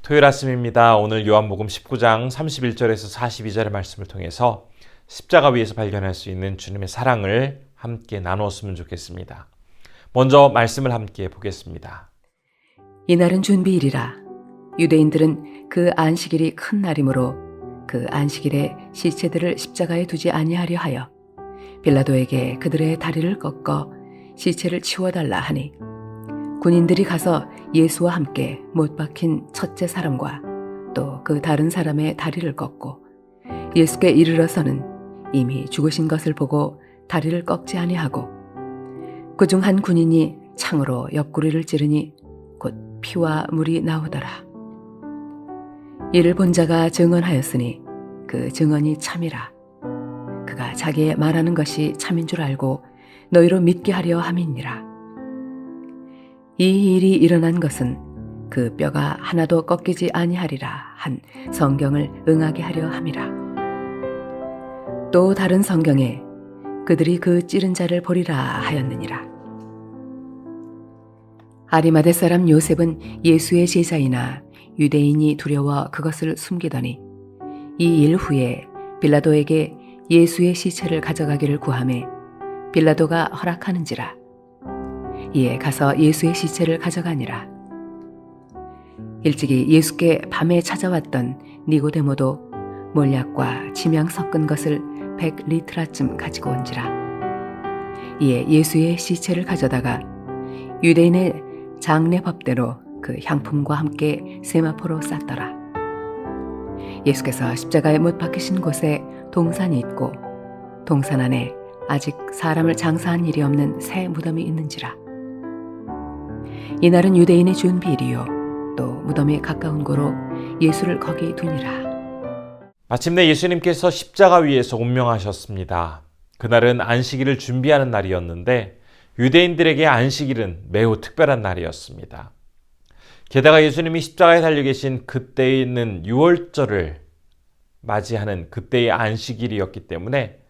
토요일 아침입니다. 오늘 요한복음 19장 31절에서 42절의 말씀을 통해서 십자가 위에서 발견할 수 있는 주님의 사랑을 함께 나누었으면 좋겠습니다. 먼저 말씀을 함께 보겠습니다. 이날은 준비일이라. 유대인들은 그 안식일이 큰 날이므로 그 안식일에 시체들을 십자가에 두지 아니하려 하여 빌라도에게 그들의 다리를 꺾어 시체를 치워달라 하니, 군인들이 가서 예수와 함께 못 박힌 첫째 사람과 또 그 다른 사람의 다리를 꺾고 예수께 이르러서는 이미 죽으신 것을 보고 다리를 꺾지 아니하고, 그중 한 군인이 창으로 옆구리를 찌르니 곧 피와 물이 나오더라. 이를 본 자가 증언하였으니 그 증언이 참이라. 그가 자기의 말하는 것이 참인 줄 알고 너희로 믿게 하려 함이니라. 이 일이 일어난 것은 그 뼈가 하나도 꺾이지 아니하리라 한 성경을 응하게 하려 함이라. 또 다른 성경에 그들이 그 찌른 자를 보리라 하였느니라. 아리마대 사람 요셉은 예수의 제자이나 유대인이 두려워 그것을 숨기더니 이 일 후에 빌라도에게 예수의 시체를 가져가기를 구하매 빌라도가 허락하는지라. 이에 가서 예수의 시체를 가져가니라. 일찍이 예수께 밤에 찾아왔던 니고데모도 몰약과 침향 섞은 것을 100리트라쯤 가지고 온지라. 이에 예수의 시체를 가져다가 유대인의 장례 법대로 그 향품과 함께 세마포로 쌌더라. 예수께서 십자가에 못 박히신 곳에 동산이 있고 동산 안에 아직 사람을 장사한 일이 없는 새 무덤이 있는지라. 이날은 유대인의 준비일이요 또 무덤에 가까운 고로 예수를 거기 두니라. 마침내 예수님께서 십자가 위에서 운명하셨습니다. 그날은 안식일을 준비하는 날이었는데 유대인들에게 안식일은 매우 특별한 날이었습니다. 게다가 예수님이 십자가에 달려 계신 그때에 있는 6월절을 맞이하는 그때의 안식일이었기 때문에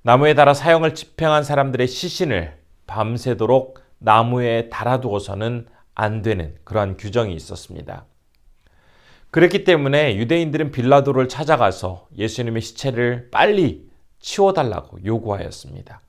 나무에 달아 사형을 집행한 사람들의 시신을 밤새도록 나무에 달아두어서는 안 되는 그러한 규정이 있었습니다. 그렇기 때문에 유대인들은 빌라도를 찾아가서 예수님의 시체를 빨리 치워달라고 요구하였습니다.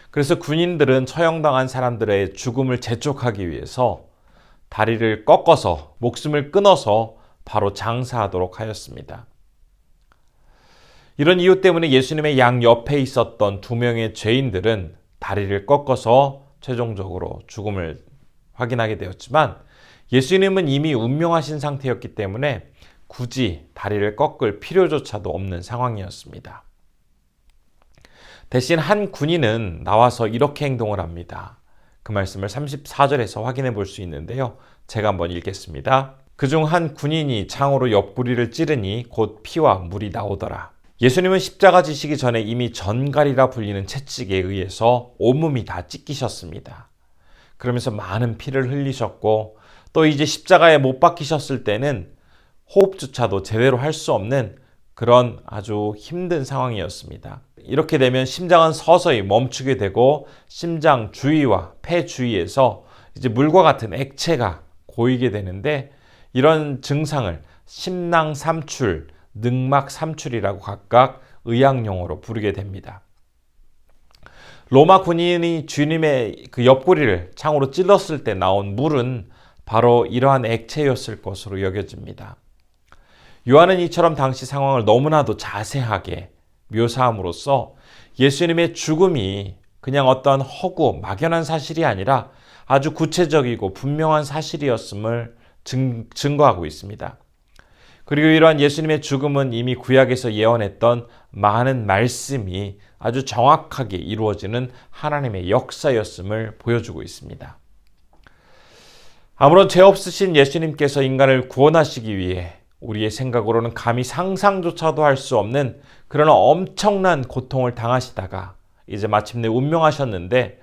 그래서 군인들은 처형당한 사람들의 죽음을 재촉하기 위해서 다리를 꺾어서 목숨을 끊어서 바로 장사하도록 하였습니다. 이런 이유 때문에 예수님의 양 옆에 있었던 2명의 죄인들은 다리를 꺾어서 최종적으로 죽음을 확인하게 되었지만 예수님은 이미 운명하신 상태였기 때문에 굳이 다리를 꺾을 필요조차도 없는 상황이었습니다. 대신 한 군인은 나와서 이렇게 행동을 합니다. 그 말씀을 34절에서 확인해 볼 수 있는데요. 제가 한번 읽겠습니다. 그중 한 군인이 창으로 옆구리를 찌르니 곧 피와 물이 나오더라. 예수님은 십자가 지시기 전에 이미 전갈이라 불리는 채찍에 의해서 온몸이 다 찢기셨습니다. 그러면서 많은 피를 흘리셨고 또 이제 십자가에 못 박히셨을 때는 호흡조차도 제대로 할 수 없는 그런 아주 힘든 상황이었습니다. 이렇게 되면 심장은 서서히 멈추게 되고 심장 주위와 폐 주위에서 이제 물과 같은 액체가 고이게 되는데 이런 증상을 심낭삼출, 늑막삼출이라고 각각 의학용어로 부르게 됩니다. 로마 군인이 주님의 그 옆구리를 창으로 찔렀을 때 나온 물은 바로 이러한 액체였을 것으로 여겨집니다. 요한은 이처럼 당시 상황을 너무나도 자세하게 묘사함으로써 예수님의 죽음이 그냥 어떤 허구, 막연한 사실이 아니라 아주 구체적이고 분명한 사실이었음을 증거하고 있습니다. 그리고 이러한 예수님의 죽음은 이미 구약에서 예언했던 많은 말씀이 아주 정확하게 이루어지는 하나님의 역사였음을 보여주고 있습니다. 아무런 죄 없으신 예수님께서 인간을 구원하시기 위해 우리의 생각으로는 감히 상상조차도 할 수 없는 그런 엄청난 고통을 당하시다가 이제 마침내 운명하셨는데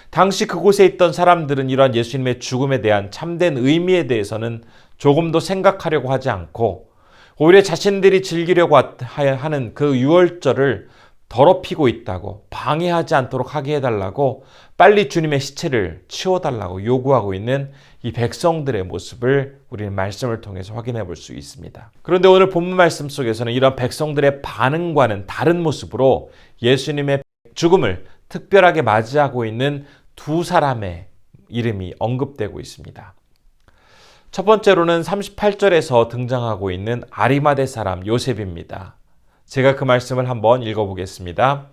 당시 그곳에 있던 사람들은 이러한 예수님의 죽음에 대한 참된 의미에 대해서는 조금도 생각하려고 하지 않고 오히려 자신들이 즐기려고 하는 그 유월절을 더럽히고 있다고, 방해하지 않도록 하게 해달라고, 빨리 주님의 시체를 치워달라고 요구하고 있는 이 백성들의 모습을 우리는 말씀을 통해서 확인해 볼 수 있습니다. 그런데 오늘 본문 말씀 속에서는 이런 백성들의 반응과는 다른 모습으로 예수님의 죽음을 특별하게 맞이하고 있는 두 사람의 이름이 언급되고 있습니다. 첫 번째로는 38절에서 등장하고 있는 아리마대 사람 요셉입니다. 제가 그 말씀을 한번 읽어보겠습니다.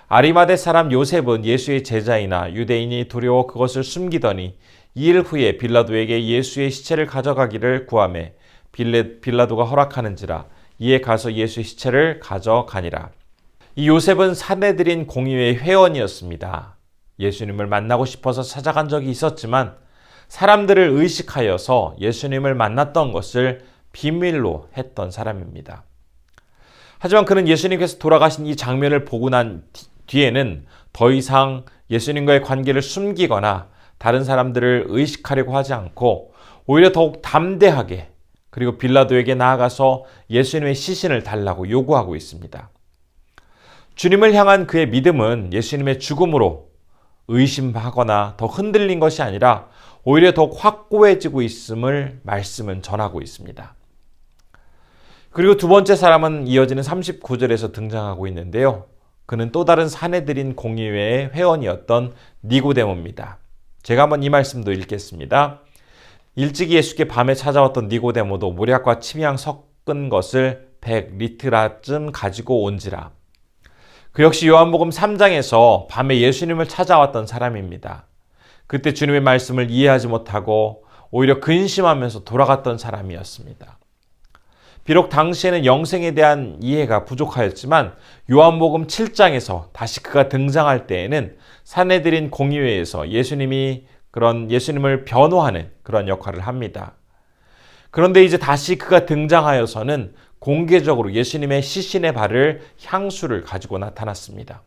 아리마대 사람 요셉은 예수의 제자이나 유대인이 두려워 그것을 숨기더니 2일 후에 빌라도에게 예수의 시체를 가져가기를 구하매 빌라도가 허락하는지라 이에 가서 예수의 시체를 가져가니라. 이 요셉은 산헤드린 공의회 회원이었습니다. 예수님을 만나고 싶어서 찾아간 적이 있었지만 사람들을 의식하여서 예수님을 만났던 것을 비밀로 했던 사람입니다. 하지만 그는 예수님께서 돌아가신 이 장면을 보고 난 뒤에는 더 이상 예수님과의 관계를 숨기거나 다른 사람들을 의식하려고 하지 않고 오히려 더욱 담대하게 그리고 빌라도에게 나아가서 예수님의 시신을 달라고 요구하고 있습니다. 주님을 향한 그의 믿음은 예수님의 죽음으로 의심하거나 더 흔들린 것이 아니라 오히려 더욱 확고해지고 있음을 말씀은 전하고 있습니다. 그리고 두 번째 사람은 이어지는 39절에서 등장하고 있는데요. 그는 또 다른 산헤드린 공의회의 회원이었던 니고데모입니다. 제가 한번 이 말씀도 읽겠습니다. 일찍이 예수께 밤에 찾아왔던 니고데모도 모략과 침향 섞은 것을 100리트라쯤 가지고 온지라. 그 역시 요한복음 3장에서 밤에 예수님을 찾아왔던 사람입니다. 그때 주님의 말씀을 이해하지 못하고 오히려 근심하면서 돌아갔던 사람이었습니다. 비록 당시에는 영생에 대한 이해가 부족하였지만 요한복음 7장에서 다시 그가 등장할 때에는 산헤드린 공의회에서 예수님을 변호하는 그런 역할을 합니다. 그런데 이제 다시 그가 등장하여서는 공개적으로 예수님의 시신에 바를 향수를 가지고 나타났습니다.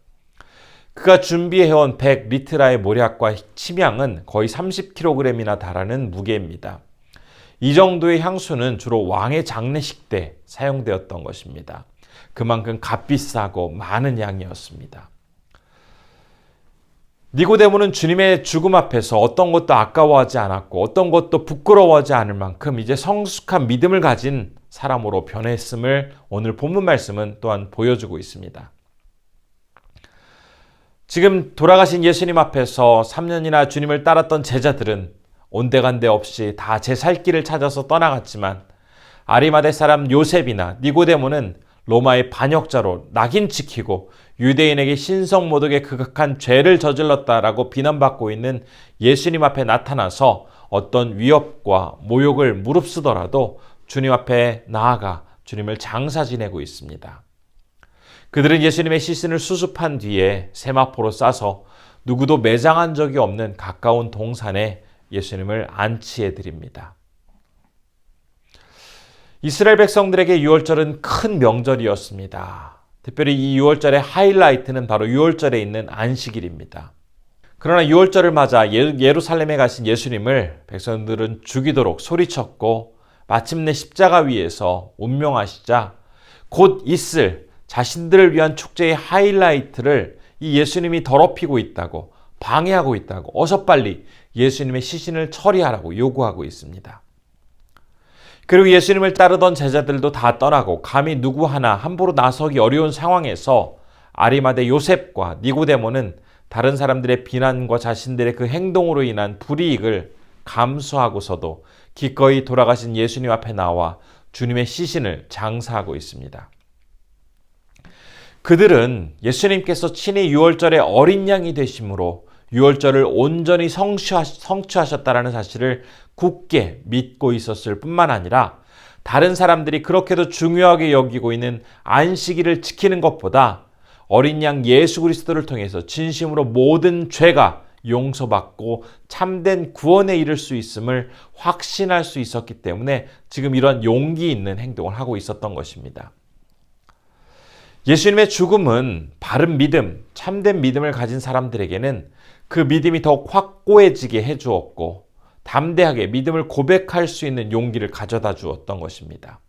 그가 준비해온 100리트라의 모략과 침향은 거의 30kg이나 달하는 무게입니다. 이 정도의 향수는 주로 왕의 장례식 때 사용되었던 것입니다. 그만큼 값비싸고 많은 양이었습니다. 니고데모는 주님의 죽음 앞에서 어떤 것도 아까워하지 않았고 어떤 것도 부끄러워하지 않을 만큼 이제 성숙한 믿음을 가진 사람으로 변했음을 오늘 본문 말씀은 또한 보여주고 있습니다. 지금 돌아가신 예수님 앞에서 3년이나 주님을 따랐던 제자들은 온데간데 없이 다 제 살 길을 찾아서 떠나갔지만 아리마대 사람 요셉이나 니고데모는 로마의 반역자로 낙인 찍히고 유대인에게 신성모독에 극악한 죄를 저질렀다라고 비난받고 있는 예수님 앞에 나타나서 어떤 위협과 모욕을 무릅쓰더라도 주님 앞에 나아가 주님을 장사 지내고 있습니다. 그들은 예수님의 시신을 수습한 뒤에 세마포로 싸서 누구도 매장한 적이 없는 가까운 동산에 예수님을 안치해 드립니다. 이스라엘 백성들에게 유월절은 큰 명절이었습니다. 특별히 이 유월절의 하이라이트는 바로 유월절에 있는 안식일입니다. 그러나 유월절을 맞아 예루살렘에 가신 예수님을 백성들은 죽이도록 소리쳤고 마침내 십자가 위에서 운명하시자 곧 있을 자신들을 위한 축제의 하이라이트를 이 예수님이 더럽히고 있다고 방해하고 있다고 어서 빨리 예수님의 시신을 처리하라고 요구하고 있습니다. 그리고 예수님을 따르던 제자들도 다 떠나고 감히 누구 하나 함부로 나서기 어려운 상황에서 아리마대 요셉과 니고데모는 다른 사람들의 비난과 자신들의 그 행동으로 인한 불이익을 감수하고서도 기꺼이 돌아가신 예수님 앞에 나와 주님의 시신을 장사하고 있습니다. 그들은 예수님께서 친히 유월절의 어린 양이 되심으로 유월절을 온전히 성취하셨다라는 사실을 굳게 믿고 있었을 뿐만 아니라 다른 사람들이 그렇게도 중요하게 여기고 있는 안식일을 지키는 것보다 어린 양 예수 그리스도를 통해서 진심으로 모든 죄가 용서받고 참된 구원에 이를 수 있음을 확신할 수 있었기 때문에 지금 이런 용기 있는 행동을 하고 있었던 것입니다. 예수님의 죽음은 바른 믿음, 참된 믿음을 가진 사람들에게는 그 믿음이 더욱 확고해지게 해주었고 담대하게 믿음을 고백할 수 있는 용기를 가져다 주었던 것입니다.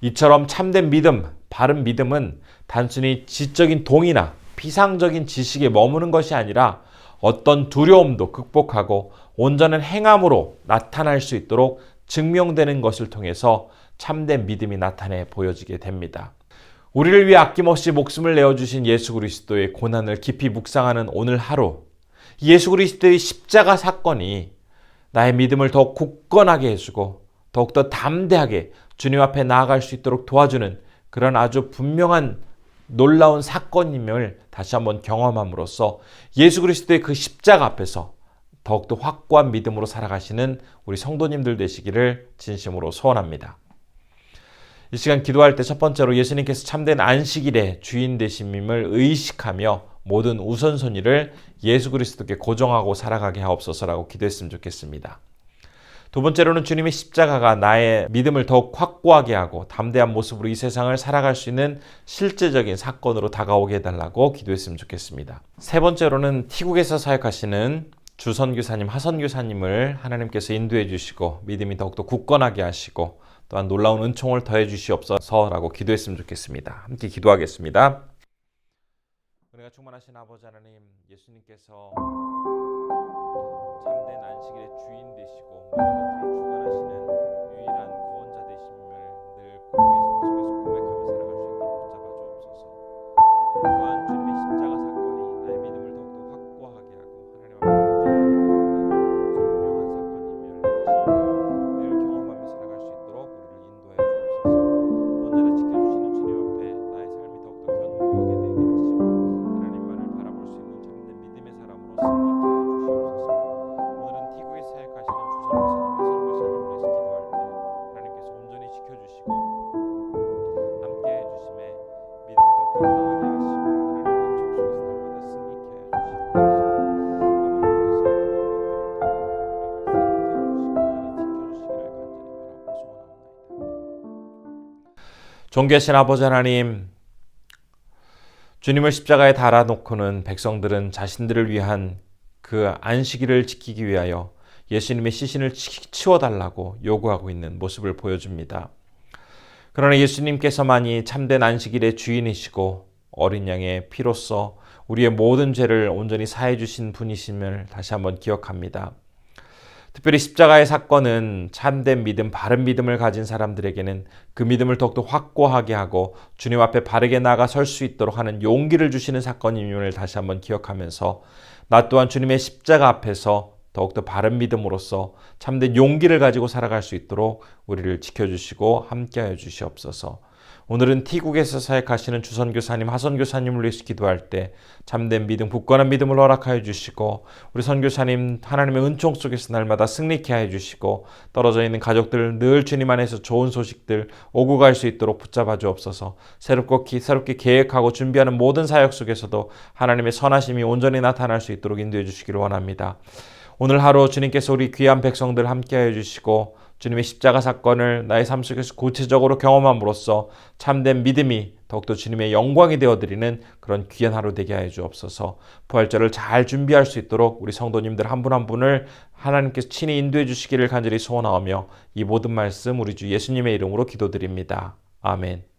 이처럼 참된 믿음, 바른 믿음은 단순히 지적인 동의나 피상적인 지식에 머무는 것이 아니라 어떤 두려움도 극복하고 온전한 행함으로 나타날 수 있도록 증명되는 것을 통해서 참된 믿음이 나타내 보여지게 됩니다. 우리를 위해 아낌없이 목숨을 내어주신 예수 그리스도의 고난을 깊이 묵상하는 오늘 하루, 예수 그리스도의 십자가 사건이 나의 믿음을 더욱 굳건하게 해주고 더욱더 담대하게 주님 앞에 나아갈 수 있도록 도와주는 그런 아주 분명한 놀라운 사건임을 다시 한번 경험함으로써 예수 그리스도의 그 십자가 앞에서 더욱더 확고한 믿음으로 살아가시는 우리 성도님들 되시기를 진심으로 소원합니다. 이 시간 기도할 때 첫 번째로 예수님께서 참된 안식일의 주인 되심임을 의식하며 모든 우선순위를 예수 그리스도께 고정하고 살아가게 하옵소서라고 기도했으면 좋겠습니다. 두 번째로는 주님의 십자가가 나의 믿음을 더욱 확고하게 하고 담대한 모습으로 이 세상을 살아갈 수 있는 실제적인 사건으로 다가오게 해달라고 기도했으면 좋겠습니다. 세 번째로는 티국에서 사역하시는 주선교사님, 하선교사님을 하나님께서 인도해 주시고 믿음이 더욱더 굳건하게 하시고 또한 놀라운 은총을 더해 주시옵소서라고 기도했으면 좋겠습니다. 함께 기도하겠습니다. 은혜가 충만하신 아버지 하나님, 예수님께서 참된 안식일의 주인 되시고 모든 것들을 주관하시는 유일한 구원자 되심을 늘 우리의 삶 속에서 고백하며 살아갈 수 있도록 붙잡아 주옵소서. 또한 주님의 십자가 사건이 나의 믿음을 더욱더 확고하게 하고 하나님 앞에 온전하게 도우는 선명한 사건임을 다시 늘 경험하며 살아갈 수 있도록 우리를 인도해 주옵소서. 언제나 지켜주시는 주님 앞에 나의 삶이 더욱더 견고하게 되게 하시고 하나님만을 바라볼 수 있는 참된 믿음의 사람으로 승리케 하여 주시옵소서. 오늘은 티국에 사역하시는 주선교사님, 하선교사님을 위해서 기도할 때 하나님께서 온전히 지켜주시고 함께 해주심에 믿음이 더욱더 강하게 하시고 하나님의 은총 속에서 날마다 승리케 하여 주시옵소서. 존귀하신 아버지 하나님, 주님을 십자가에 달아놓고는 백성들은 자신들을 위한 그 안식일을 지키기 위하여 예수님의 시신을 치워달라고 요구하고 있는 모습을 보여줍니다. 그러나 예수님께서만이 참된 안식일의 주인이시고 어린 양의 피로써 우리의 모든 죄를 온전히 사해 주신 분이심을 다시 한번 기억합니다. 특별히 십자가의 사건은 참된 믿음, 바른 믿음을 가진 사람들에게는 그 믿음을 더욱더 확고하게 하고 주님 앞에 바르게 나아가 설 수 있도록 하는 용기를 주시는 사건임을 다시 한번 기억하면서 나 또한 주님의 십자가 앞에서 더욱더 바른 믿음으로써 참된 용기를 가지고 살아갈 수 있도록 우리를 지켜주시고 함께하여 주시옵소서. 오늘은 티국에서 사역하시는 주선교사님, 하선교사님을 위해서 기도할 때 참된 믿음, 굳건한 믿음을 허락하여 주시고 우리 선교사님 하나님의 은총 속에서 날마다 승리케 하여 주시고 떨어져 있는 가족들 늘 주님 안에서 좋은 소식들 오고 갈 수 있도록 붙잡아 주옵소서. 새롭게 계획하고 준비하는 모든 사역 속에서도 하나님의 선하심이 온전히 나타날 수 있도록 인도해 주시기를 원합니다. 오늘 하루 주님께서 우리 귀한 백성들 함께하여 주시고 주님의 십자가 사건을 나의 삶 속에서 구체적으로 경험함으로써 참된 믿음이 더욱더 주님의 영광이 되어드리는 그런 귀한 하루 되게 하여 주옵소서. 부활절을 잘 준비할 수 있도록 우리 성도님들 한 분 한 분을 하나님께서 친히 인도해 주시기를 간절히 소원하오며 이 모든 말씀 우리 주 예수님의 이름으로 기도드립니다. 아멘.